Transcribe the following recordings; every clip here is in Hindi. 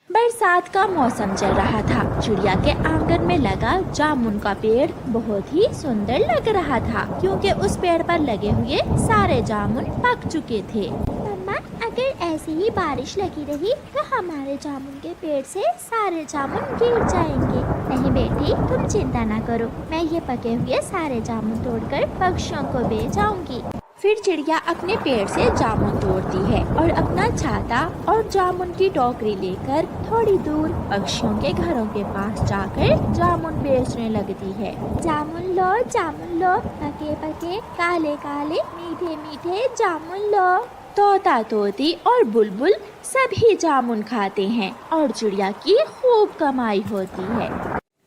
बरसात का मौसम चल रहा था। चिड़िया के आंगन में लगा जामुन का पेड़ बहुत ही सुंदर लग रहा था, क्योंकि उस पेड़ पर लगे हुए सारे जामुन पक चुके थे। मम्मा, अगर ऐसे ही बारिश लगी रही तो हमारे जामुन के पेड़ से सारे जामुन गिर जाएंगे। नहीं बेटी, तुम चिंता ना करो, मैं ये पके हुए सारे जामुन तोड़कर पक्षियों को दे जाऊंगी। फिर चिड़िया अपने पेड़ से जामुन तोड़ती है और अपना छाता और जामुन की टोकरी लेकर थोड़ी दूर पक्षियों के घरों के पास जाकर जामुन बेचने लगती है। जामुन लो, पके पके काले काले मीठे मीठे जामुन लो। तोता तोती और बुलबुल सभी जामुन खाते हैं और चिड़िया की खूब कमाई होती है।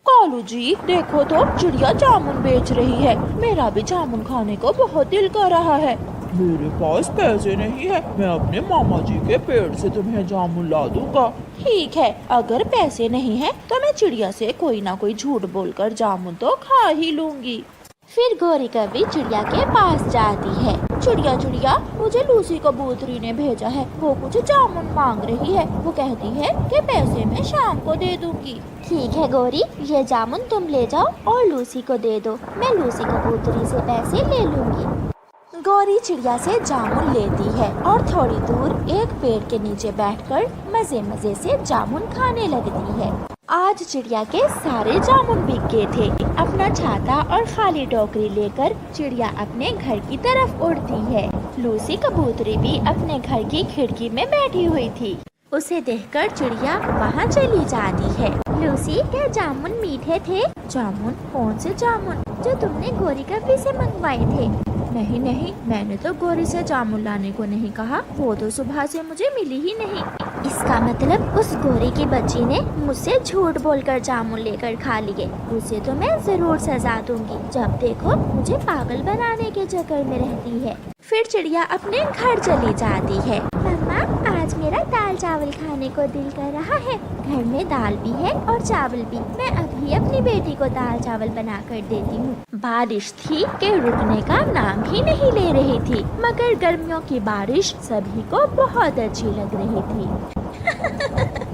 कालू जी, देखो तो चिड़िया जामुन बेच रही है। मेरा भी जामुन खाने को बहुत दिल कर रहा है। मेरे पास पैसे नहीं है, मैं अपने मामा जी के पेड़ से तुम्हें जामुन ला दूंगा। ठीक है, अगर पैसे नहीं है तो मैं चिड़िया से कोई ना कोई झूठ बोलकर जामुन तो खा ही लूंगी। फिर गौरी कभी चिड़िया के पास जाती है। चिड़िया चिड़िया, मुझे लूसी कबूतरी ने भेजा है, वो कुछ जामुन मांग रही है। वो कहती है कि पैसे मैं शाम को दे दूंगी। ठीक है गौरी, ये जामुन तुम ले जाओ और लूसी को दे दो, मैं लूसी कबूतरी से पैसे ले लूंगी। गौरी चिड़िया से जामुन लेती है और थोड़ी दूर एक पेड़ के नीचे बैठकर मजे मजे से जामुन खाने लगती है। आज चिड़िया के सारे जामुन बिक गए थे। अपना छाता और खाली टोकरी लेकर चिड़िया अपने घर की तरफ उड़ती है। लूसी कबूतरी भी अपने घर की खिड़की में बैठी हुई थी। उसे देखकर चिड़िया वहाँ चली जाती है। लूसी, क्या जामुन मीठे थे? जामुन? कौन से जामुन? जो तुमने गौरी कभी से मंगवाए थे। नहीं नहीं, मैंने तो गौरी से जामुन लाने को नहीं कहा, वो तो सुबह से मुझे मिली ही नहीं। इसका मतलब उस गौरी की बच्ची ने मुझसे झूठ बोलकर जामुन लेकर खा लिए। उसे तो मैं जरूर सजा दूंगी। जब देखो मुझे पागल बनाने के चक्कर में रहती है। फिर चिड़िया अपने घर चली जाती है। मम्मा, आज मेरा दाल चावल खाने को दिल कर रहा है। घर में दाल भी है और चावल भी। मैं अभी अपनी बेटी को दाल चावल बना कर देती हूँ। बारिश थी कि रुकने का नाम ही नहीं ले रही थी, मगर गर्मियों की बारिश सभी को बहुत अच्छी लग रही थी।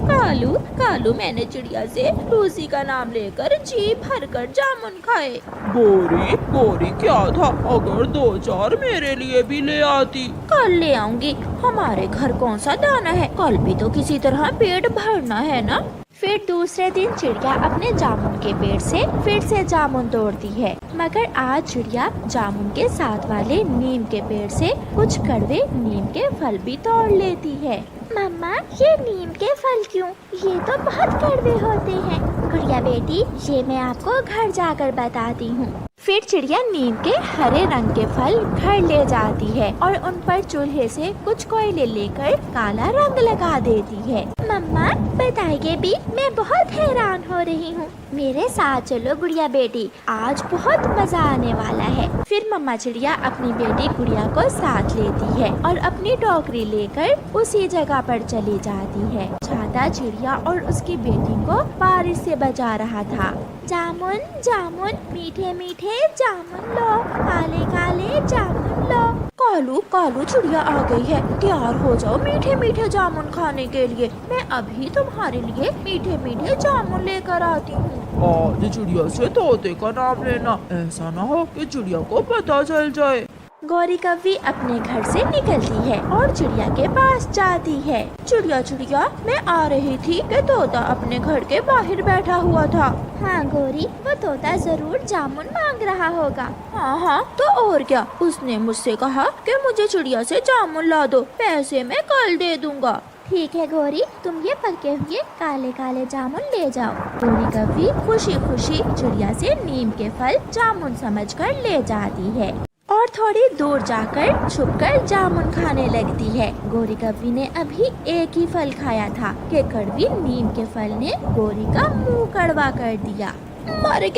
कालू कालू, मैंने चिड़िया से लूसी का नाम लेकर जी भरकर जामुन खाए। गोरी गोरी, क्या था अगर 2-4 मेरे लिए भी ले आती। कल ले आऊंगी, हमारे घर कौन सा दाना है, कल भी तो किसी तरह पेट भरना है ना। फिर दूसरे दिन चिड़िया अपने जामुन के पेड़ से फिर से जामुन तोड़ती है, मगर आज चिड़िया जामुन के साथ वाले नीम के पेड़ से कुछ कड़वे नीम के फल भी तोड़ लेती है। मम्मा, ये नीम के फल क्यों? ये तो बहुत कड़वे होते हैं। गुड़िया बेटी, ये मैं आपको घर जाकर बताती हूँ। फिर चिड़िया नीम के हरे रंग के फल घर ले जाती है और उन पर चूल्हे से कुछ कोयले लेकर काला रंग लगा देती है। मम्मा, बताइए भी, मैं बहुत हैरान हो रही हूँ। मेरे साथ चलो गुड़िया बेटी, आज बहुत मजा आने वाला है। फिर मम्मा चिड़िया अपनी बेटी गुड़िया को साथ लेती है और अपनी टोकरी लेकर उसी जगह पर चली जाती है। छाता चिड़िया और उसकी बेटी को बारिश से बचा रहा था। जामुन जामुन, मीठे मीठे जामुन लो, काले काले जामुन लो। कालू कालू, चिड़िया आ गई है, तैयार हो जाओ मीठे मीठे जामुन खाने के लिए। मैं अभी तुम्हारे लिए मीठे मीठे जामुन लेकर आती हूँ। आज चिड़िया से तोते का नाम लेना, ऐसा ना हो कि चिड़िया को पता चल जाए। गौरी कव्वी अपने घर से निकलती है और चिड़िया के पास जाती है। चिड़िया चिड़िया, मैं आ रही थी कि तोता अपने घर के बाहर बैठा हुआ था। हाँ गौरी, वो तोता जरूर जामुन मांग रहा होगा। हाँ, तो और क्या, उसने मुझसे कहा कि मुझे चिड़िया से जामुन ला दो, पैसे मैं कल दे दूंगा। ठीक है गौरी, तुम ये पके हुए काले काले जामुन ले जाओ। गौरी कव्वी खुशी खुशी चिड़िया से नीम के फल जामुन समझकर ले जाती है और थोड़ी दूर जाकर छुपकर जामुन खाने लगती है। गौरी कव्वी ने अभी एक ही फल खाया था कि कड़वी नीम के फल ने गौरी का मुंह कड़वा कर दिया। मर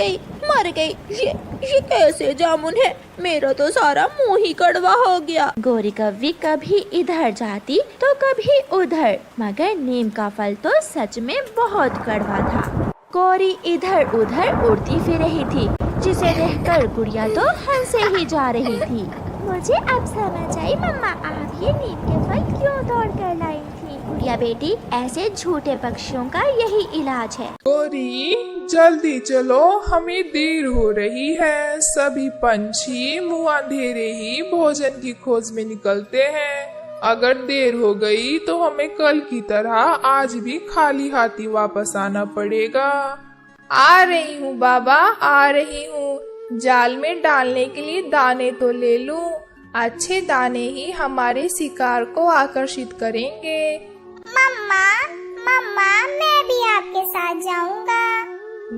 गई, ये कैसे जामुन है, मेरा तो सारा मुंह ही कड़वा हो गया। गौरी कव्वी कभी इधर जाती तो कभी उधर, मगर नीम का फल तो सच में बहुत कड़वा था। गौरी इधर उधर उड़ती फिर रही थी, जिसे देखकर गुड़िया तो हंसे ही जा रही थी। मुझे अब समझ आई मम्मा, आप ये नीम के फल क्यों तोड़ कर लाई थी। चिड़िया बेटी, ऐसे झूठे पक्षियों का यही इलाज है। गोरी जल्दी चलो, हमें देर हो रही है। सभी पंछी मुँह अंधेरे ही भोजन की खोज में निकलते हैं। अगर देर हो गई तो हमें कल की तरह आज भी खाली हाथी वापस आना पड़ेगा। आ रही हूँ बाबा, आ रही हूँ। जाल में डालने के लिए दाने तो ले लूं। अच्छे दाने ही हमारे शिकार को आकर्षित करेंगे। मम्मा मम्मा, मैं भी आपके साथ जाऊंगा।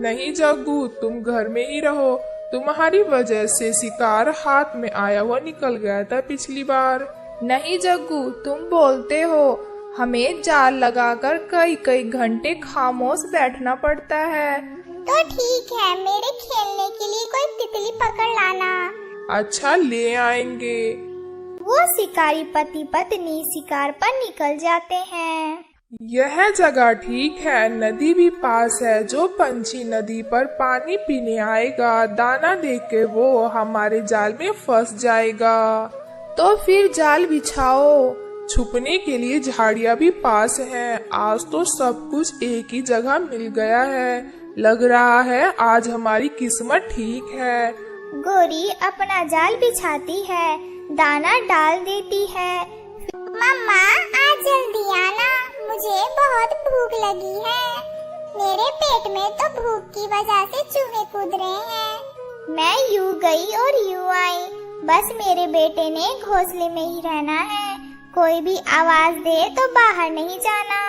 नहीं जग्गू, तुम घर में ही रहो। तुम्हारी वजह से शिकार हाथ में आया हुआ निकल गया था पिछली बार। नहीं जग्गू, तुम बोलते हो। हमें जाल लगाकर कई कई घंटे खामोश बैठना पड़ता है। तो ठीक है, मेरे खेलने के लिए कोई तितली पकड़ लाना। अच्छा, ले आएंगे। वो शिकारी पति पत्नी शिकार पर निकल जाते हैं। यह जगह ठीक है, नदी भी पास है। जो पंछी नदी पर पानी पीने आएगा, दाना देख के वो हमारे जाल में फंस जाएगा। तो फिर जाल बिछाओ। छुपने के लिए झाड़ियाँ भी पास हैं। आज तो सब कुछ एक ही जगह मिल गया है। लग रहा है आज हमारी किस्मत ठीक है। गोरी अपना जाल बिछाती है, दाना डाल देती है। मम्मा आज जल्दी आना, मुझे बहुत भूख लगी है। मेरे पेट में तो भूख की वजह से चूहे कूद रहे हैं। मैं यूं गई और यूं आई, बस मेरे बेटे ने घोंसले में ही रहना है। कोई भी आवाज दे तो बाहर नहीं जाना।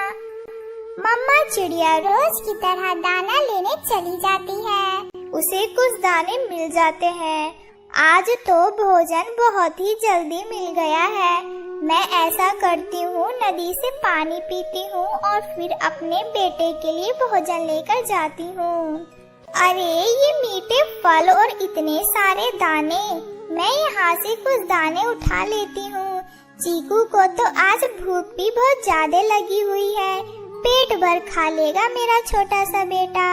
मम्मा चिड़िया रोज की तरह दाना लेने चली जाती है। उसे कुछ दाने मिल जाते हैं। आज तो भोजन बहुत ही जल्दी मिल गया है। मैं ऐसा करती हूँ, नदी से पानी पीती हूँ और फिर अपने बेटे के लिए भोजन लेकर जाती हूँ। अरे ये मीठे फल और इतने सारे दाने, मैं यहाँ से कुछ दाने उठा लेती हूँ। चीकू को तो आज भूख भी बहुत ज्यादा लगी हुई है, पेट भर खा लेगा मेरा छोटा सा बेटा।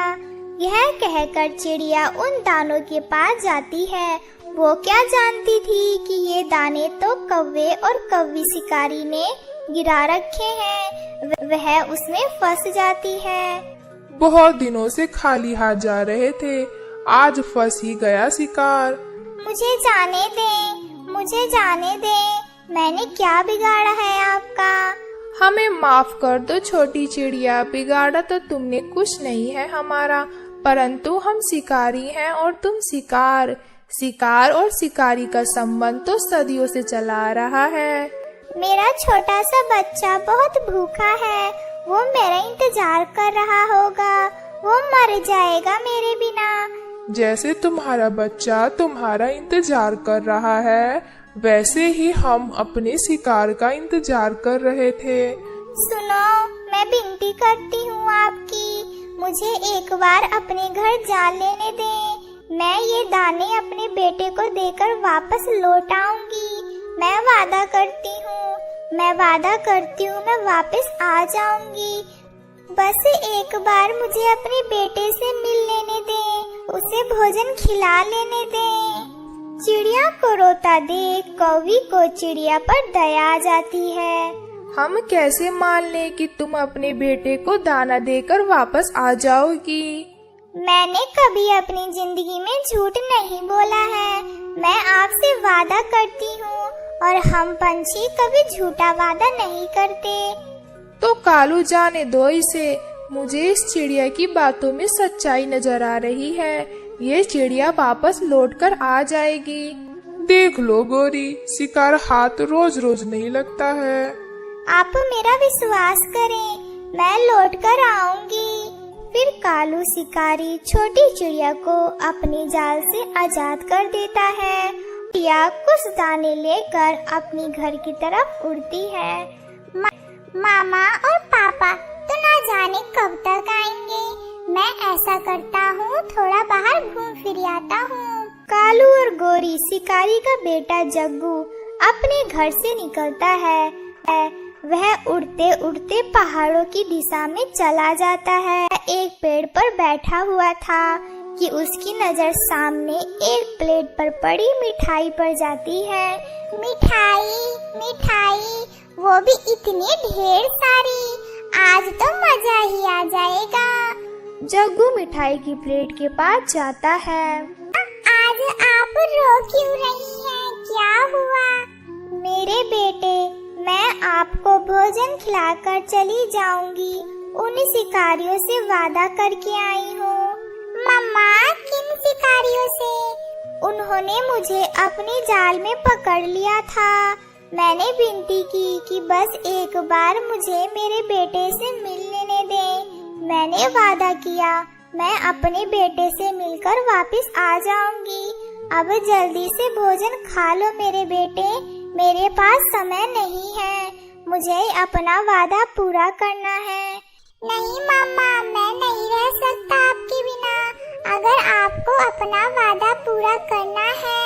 यह कहकर चिड़िया उन दानों के पास जाती है। वो क्या जानती थी कि ये दाने तो कौवे और कौवी शिकारी ने गिरा रखे हैं। वह उसमें फंस जाती है। बहुत दिनों से खाली हाथ जा रहे थे, आज फंस ही गया शिकार। मुझे जाने दे, मुझे जाने दे, मैंने क्या बिगाड़ा है आपका? हमें माफ कर दो छोटी चिड़िया, बिगाड़ा तो तुमने कुछ नहीं है हमारा, परंतु हम शिकारी हैं और तुम शिकार। शिकार और शिकारी का संबंध तो सदियों से चला आ रहा है। मेरा छोटा सा बच्चा बहुत भूखा है, वो मेरा इंतजार कर रहा होगा। वो मर जाएगा मेरे बिना। जैसे तुम्हारा बच्चा तुम्हारा इंतजार कर रहा है, वैसे ही हम अपने शिकार का इंतजार कर रहे थे। सुनो, मैं विनती करती हूँ आपकी, मुझे एक बार अपने घर जा लेने दें। मैं ये दाने अपने बेटे को देकर वापस लौट आऊंगी। मैं वादा करती हूँ, मैं वादा करती हूँ, मैं वापस आ जाऊंगी। बस एक बार मुझे अपने बेटे से मिल लेने दें, उसे भोजन खिला लेने दें। चिड़िया को रोता देख कौवी को चिड़िया पर दया आ जाती है। हम कैसे मान लें कि तुम अपने बेटे को दाना देकर वापस आ जाओगी? मैंने कभी अपनी जिंदगी में झूठ नहीं बोला है। मैं आपसे वादा करती हूँ और हम पंछी कभी झूठा वादा नहीं करते। तो कालू जाने दो इसे, मुझे इस चिड़िया की बातों में सच्चाई नजर आ रही है। ये चिड़िया वापस लौटकर आ जाएगी। देख लो गोरी, शिकार हाथ रोज रोज नहीं लगता है। आप मेरा विश्वास करें, मैं लौट कर आऊंगी। फिर कालू शिकारी छोटी चिड़िया को अपने जाल से आजाद कर देता है। चिड़िया कुछ दाने लेकर अपनी घर की तरफ उड़ती है। मामा और पापा तो ना जाने कब तक आएंगे। मैं ऐसा करता हूँ, थोड़ा बाहर घूम फिर आता हूँ। कालू और गोरी शिकारी का बेटा जग्गू अपने घर से निकलता है। वह उड़ते उड़ते पहाड़ों की दिशा में चला जाता है। एक पेड़ पर बैठा हुआ था कि उसकी नजर सामने एक प्लेट पर पड़ी मिठाई पर जाती है। मिठाई मिठाई, वो भी इतनी ढेर सारी। आज तो मजा ही आ जाएगा। जग्गू मिठाई की प्लेट के पास जाता है। आज आप रो क्यों रही हैं? क्या हुआ? मेरे बेटे, मैं आपको भोजन खिलाकर चली जाऊंगी। उन शिकारियों से वादा करके आई हूँ। मम्मा, किन शिकारियों से? उन्होंने मुझे अपने जाल में पकड़ लिया था। मैंने विनती की कि बस एक बार मुझे मेरे बेटे से मिल लेने दें। मैंने वादा किया मैं अपने बेटे से मिलकर वापस आ जाऊंगी। अब जल्दी से भोजन खा लो मेरे बेटे, मेरे पास समय नहीं है। मुझे अपना वादा पूरा करना है। नहीं मम्मा, मैं नहीं रह सकता आपके बिना। अगर आपको अपना वादा पूरा करना है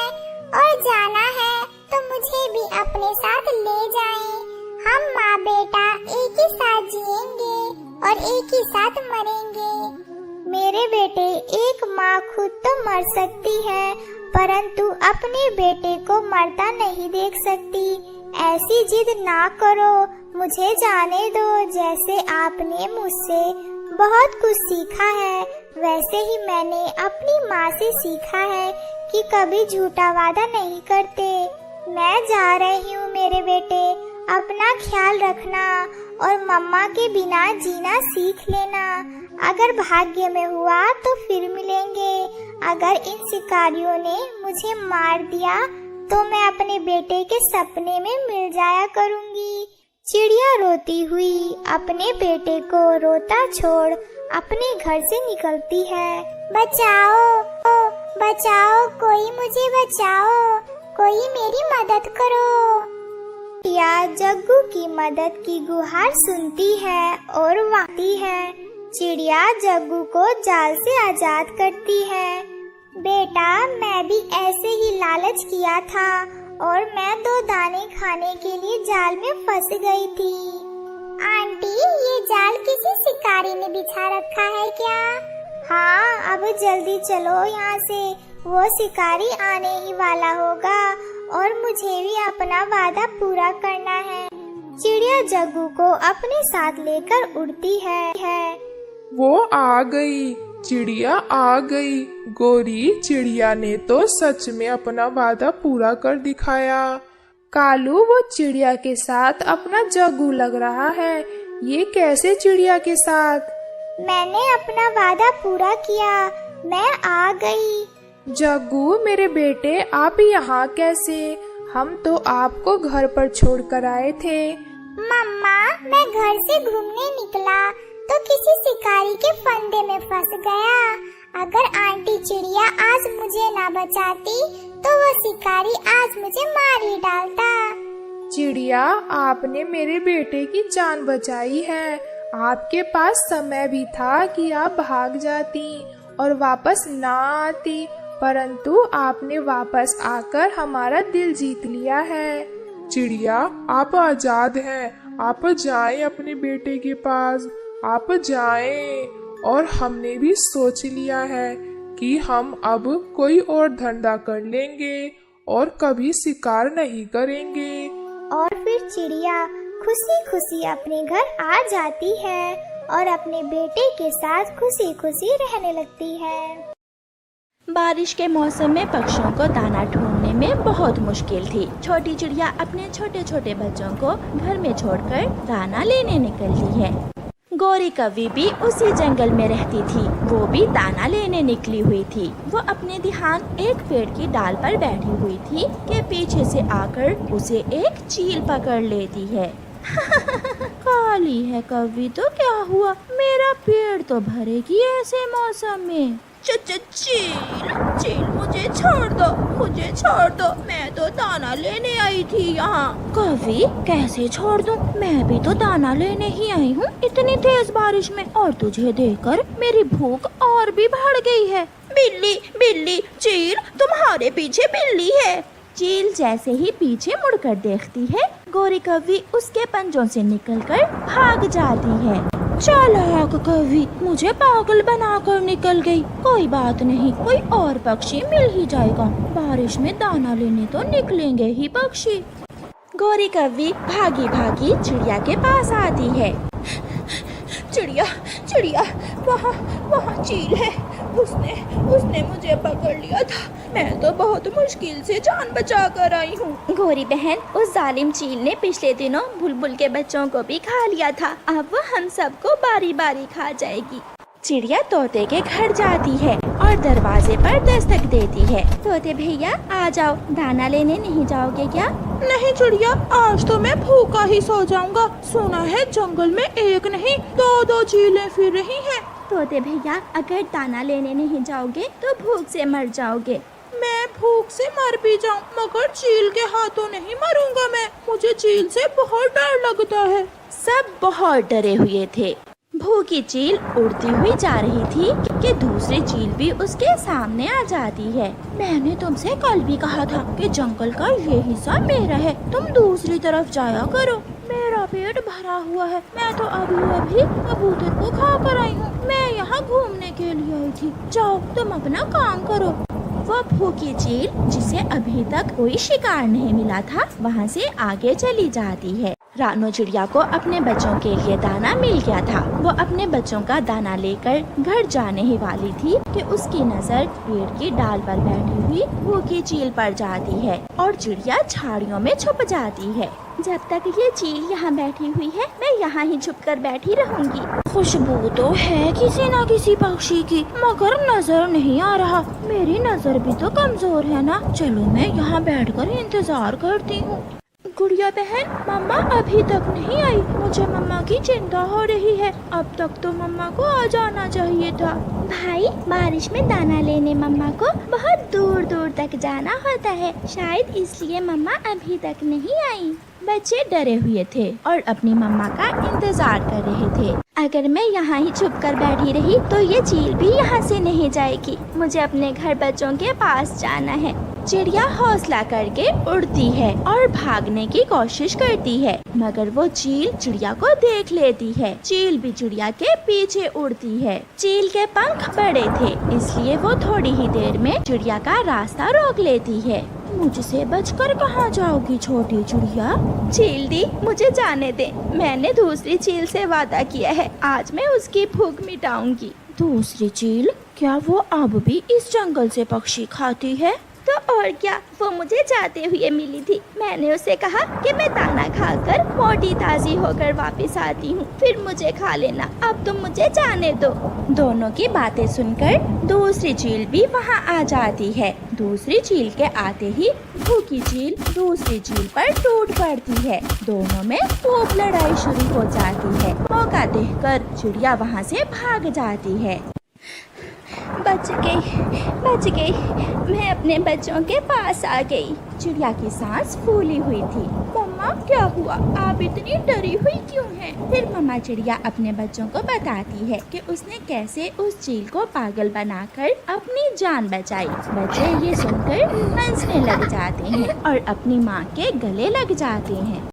और जाना है तो मुझे भी अपने साथ ले जाएं। हम माँ बेटा एक ही साथ जिएंगे और एक ही साथ मरेंगे। मेरे बेटे, एक माँ खुद तो मर सकती है परंतु अपने बेटे को मरता नहीं देख सकती। ऐसी जिद ना करो, मुझे जाने दो। जैसे आपने मुझसे बहुत कुछ सीखा है वैसे ही मैंने अपनी माँ से सीखा है कि कभी झूठा वादा नहीं करते। मैं जा रही हूँ मेरे बेटे, अपना ख्याल रखना और मम्मा के बिना जीना सीख लेना। अगर भाग्य में हुआ तो फिर मिलेंगे। अगर इन शिकारियों ने मुझे मार दिया तो मैं अपने बेटे के सपने में मिल जाया करूँगी। चिड़िया रोती हुई अपने बेटे को रोता छोड़ अपने घर से निकलती है। बचाओ, ओ बचाओ, कोई मुझे बचाओ, कोई मेरी मदद करो। चिड़िया जग्गू की मदद की गुहार सुनती है और वाती है। चिड़िया जग्गू को जाल से आजाद करती है। बेटा, मैं भी ऐसे ही लालच किया था और मैं 2 दाने खाने के लिए जाल में फंस गई थी। आंटी, ये जाल किसी शिकारी ने बिछा रखा है क्या? हाँ, अब जल्दी चलो यहाँ से, वो शिकारी आने ही वाला होगा और मुझे भी अपना वादा पूरा करना है। चिड़िया जग्गू को अपने साथ लेकर उड़ती है। वो आ गई, चिड़िया आ गई। गोरी, चिड़िया ने तो सच में अपना वादा पूरा कर दिखाया। कालू, वो चिड़िया के साथ अपना जग्गू लग रहा है। ये कैसे चिड़िया के साथ? मैंने अपना वादा पूरा किया, मैं आ गई। जग्गू मेरे बेटे, आप यहाँ कैसे? हम तो आपको घर पर छोड़कर आए थे। मम्मा, मैं घर से घूमने निकला तो किसी शिकारी के फंदे में फंस गया। अगर आंटी चिड़िया आज मुझे ना बचाती तो वो शिकारी आज मुझे मार ही डालता। चिड़िया, आपने मेरे बेटे की जान बचाई है। आपके पास समय भी था कि आप भाग जाती और वापस ना आती, परंतु आपने वापस आकर हमारा दिल जीत लिया है। चिड़िया, आप आजाद हैं। आप जाएं अपने बेटे के पास, आप जाएं। और हमने भी सोच लिया है कि हम अब कोई और धंधा कर लेंगे और कभी शिकार नहीं करेंगे। और फिर चिड़िया खुशी खुशी अपने घर आ जाती है और अपने बेटे के साथ खुशी खुशी रहने लगती है। बारिश के मौसम में पक्षियों को दाना ढूंढने में बहुत मुश्किल थी। छोटी चिड़िया अपने छोटे छोटे बच्चों को घर में छोड़कर दाना लेने निकलती है। गौरी कौवी भी उसी जंगल में रहती थी। वो भी दाना लेने निकली हुई थी। वो अपने ध्यान एक पेड़ की डाल पर बैठी हुई थी कि पीछे से आकर उसे एक चील पकड़ लेती है। काली है कौवी तो क्या हुआ, मेरा पेड़ तो भरेगी ऐसे मौसम में। चील, मुझे छोड़ दो, मुझे छोड़ दो, मैं तो दाना लेने आई थी यहाँ। कौवी, कैसे छोड़ दूँ? मैं भी तो दाना लेने ही आई हूँ इतनी तेज बारिश में, और तुझे देखकर मेरी भूख और भी बढ़ गई है। बिल्ली, बिल्ली, चील, तुम्हारे पीछे बिल्ली है। चील जैसे ही पीछे मुड़कर देखती है, गौरी कौवी उसके पंजों से निकलकर भाग जाती है। चालाक कौवी, मुझे पागल बनाकर निकल गई। कोई बात नहीं, कोई और पक्षी मिल ही जाएगा। बारिश में दाना लेने तो निकलेंगे ही पक्षी। गौरी कव्वी भागी भागी चिड़िया के पास आती है। चिड़िया चिड़िया, वहाँ वहाँ चील है, उसने मुझे पकड़ लिया था। मैं तो बहुत मुश्किल से जान बचा कर आई हूँ। गौरी बहन, उस जालिम चील ने पिछले दिनों बुलबुल के बच्चों को भी खा लिया था। अब वो हम सबको बारी बारी खा जाएगी। चिड़िया तोते के घर जाती है और दरवाजे पर दस्तक देती है। तोते भैया आ जाओ, दाना लेने नहीं जाओगे क्या? नहीं चिड़िया, आज तो मैं भूखा ही सो जाऊंगा। सुना है जंगल में एक नहीं दो चीलें फिर रही हैं। तोते भैया, अगर दाना लेने नहीं जाओगे तो भूख से मर जाओगे। मैं भूख से मर भी जाऊं मगर चील के हाथों नहीं मरूंगा मैं। मुझे चील से बहुत डर लगता है। सब बहुत डरे हुए थे। भूखी चील उड़ती हुई जा रही थी कि दूसरी चील भी उसके सामने आ जाती है। मैंने तुमसे कल भी कहा था कि जंगल का ये हिस्सा मेरा है, तुम दूसरी तरफ जाया करो। मेरा पेट भरा हुआ है, मैं तो अभी कबूतर को खा कर आई हूँ। मैं यहाँ घूमने के लिए आई थी, जाओ तुम अपना काम करो। वो भूखी चील, जिसे अभी तक कोई शिकार नहीं मिला था, वहाँ से आगे चली जाती है। रानो चिड़िया को अपने बच्चों के लिए दाना मिल गया था। वो अपने बच्चों का दाना लेकर घर जाने ही वाली थी कि उसकी नजर पेड़ की डाल पर बैठी हुई भूखी चील पर जाती है और चिड़िया झाड़ियों में छुप जाती है। जब तक ये चील यहाँ बैठी हुई है, मैं यहाँ ही छुप कर बैठी रहूंगी। खुशबू तो है किसी न किसी पक्षी की, मगर नजर नहीं आ रहा। मेरी नजर भी तो कमजोर है ना। चलो मैं यहाँ बैठकर इंतजार करती हूँ। गुड़िया बहन, मम्मा अभी तक नहीं आई। मुझे मम्मा की चिंता हो रही है। अब तक तो मम्मा को आ जाना चाहिए था। भाई, बारिश में दाना लेने मम्मा को बहुत दूर दूर तक जाना होता है, शायद इसलिए मम्मा अभी तक नहीं आई। बच्चे डरे हुए थे और अपनी मम्मा का इंतजार कर रहे थे। अगर मैं यहाँ ही छुप कर बैठी रही तो ये चील भी यहाँ से नहीं जाएगी। मुझे अपने घर बच्चों के पास जाना है। चिड़िया हौसला करके उड़ती है और भागने की कोशिश करती है, मगर वो चील चिड़िया को देख लेती है। चील भी चिड़िया के पीछे उड़ती है। चील के पंख बड़े थे, इसलिए वो थोड़ी ही देर में चिड़िया का रास्ता रोक लेती है। मुझसे बचकर कहाँ जाओगी छोटी चिड़िया? चील दी, मुझे जाने दे। मैंने दूसरी चील से वादा किया है, आज मैं उसकी भूख मिटाऊंगी। दूसरी चील? क्या वो अब भी इस जंगल से पक्षी खाती है? तो और क्या, वो मुझे जाते हुए मिली थी। मैंने उसे कहा कि मैं दाना खाकर मोटी ताजी होकर वापस आती हूँ, फिर मुझे खा लेना। अब तुम मुझे जाने दो। दोनों की बातें सुनकर दूसरी चील भी वहाँ आ जाती है। दूसरी चील के आते ही भूखी चील दूसरी चील पर टूट पड़ती है। दोनों में खूब लड़ाई शुरू हो जाती है। मौका देखकर चिड़िया वहाँ से भाग जाती है। बच गई, मैं अपने बच्चों के पास आ गई। चिड़िया की सांस फूली हुई थी। मम्मा, क्या हुआ? आप इतनी डरी हुई क्यों हैं? फिर मम्मा चिड़िया अपने बच्चों को बताती है कि उसने कैसे उस चील को पागल बनाकर अपनी जान बचाई। बच्चे ये सुनकर हंसने लग जाते हैं और अपनी माँ के गले लग जाते हैं।